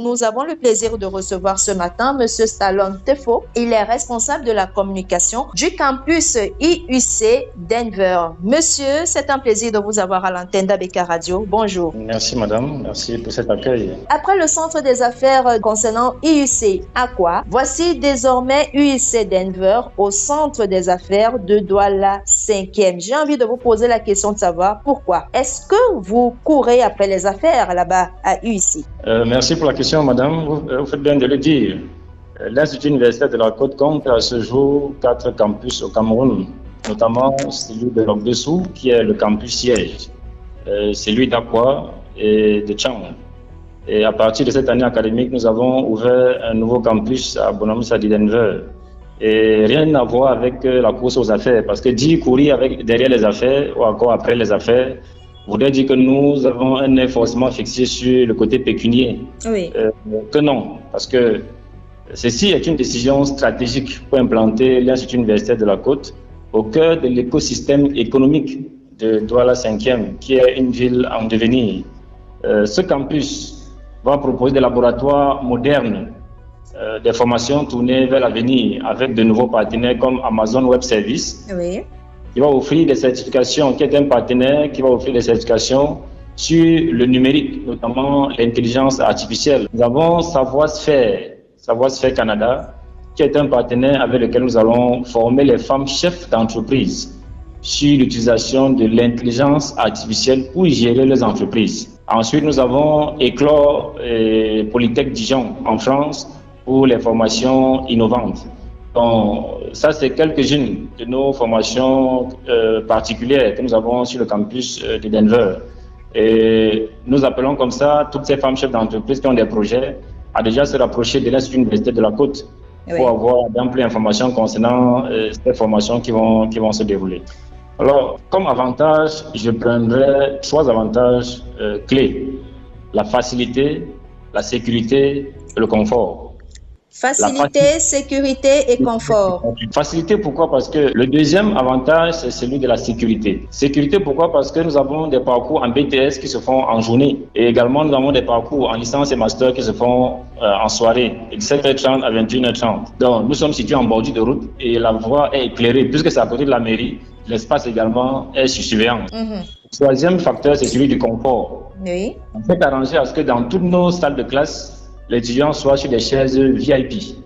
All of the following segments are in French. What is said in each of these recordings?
Nous avons le plaisir de recevoir ce matin M. Stallone Tefo. Il est responsable de la communication du campus IUC Denver. Monsieur, c'est un plaisir de vous avoir à l'antenne d'ABK Radio. Bonjour. Merci madame, merci pour cet accueil. Après le centre des affaires concernant IUC Aqua, voici désormais IUC Denver au centre des affaires de Douala 5e. J'ai envie de vous poser la question de savoir pourquoi. Est-ce que vous courez après les affaires là-bas à IUC? Merci pour la question madame, vous faites bien de le dire. L'Institut universitaire de la Côte compte à ce jour 4 campus au Cameroun, notamment celui de Lok-Dessous qui est le campus siège, celui d'Aqua et de Tchang. Et à partir de cette année académique, nous avons ouvert un nouveau campus à Bonham-Sadi Denver. Et rien à voir avec la course aux affaires, parce que dire courir derrière les affaires ou encore après les affaires voudrait dire que nous avons un œil forcément fixé sur le côté pécunier. Oui. Que non, parce que ceci est une décision stratégique pour implanter l'Institut universitaire de la Côte au cœur de l'écosystème économique de Douala 5e, qui est une ville en devenir. Ce campus va proposer des laboratoires modernes, des formations tournées vers l'avenir avec de nouveaux partenaires comme Amazon Web Services. Oui. Qui va offrir des certifications, qui est un partenaire qui va offrir des certifications sur le numérique, notamment l'intelligence artificielle. Nous avons Savoir-Faire Canada, qui est un partenaire avec lequel nous allons former les femmes chefs d'entreprise sur l'utilisation de l'intelligence artificielle pour gérer leurs entreprises. Ensuite, nous avons Éclore et Polytech Dijon en France pour les formations innovantes. Donc, ça, c'est quelques-unes de nos formations particulières que nous avons sur le campus de Denver. Et nous appelons comme ça toutes ces femmes chefs d'entreprise qui ont des projets à déjà se rapprocher de l'Institut universitaire de la Côte pour avoir d'amples informations concernant ces formations qui vont se dérouler. Alors, comme avantage, je prendrai 3 avantages clés. La facilité, la sécurité et le confort. Facilité, sécurité et confort. Facilité, pourquoi? Parce que le deuxième avantage, c'est celui de la sécurité. Sécurité, pourquoi? Parce que nous avons des parcours en BTS qui se font en journée. Et également, nous avons des parcours en licence et master qui se font en soirée, de 17h30 à 21h30. Donc, nous sommes situés en bordure de route et la voie est éclairée. Puisque c'est à côté de la mairie, l'espace également est sous surveillance. Le troisième facteur, c'est celui du confort. Oui. On s'est arrangé à ce que dans toutes nos salles de classe, les étudiants soient sur des chaises VIP,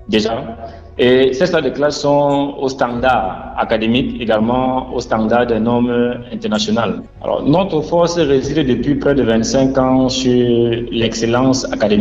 déjà. Et ces salles de classe sont aux standards académiques, également aux standards des normes internationales. Alors, notre force réside depuis près de 25 ans sur l'excellence académique.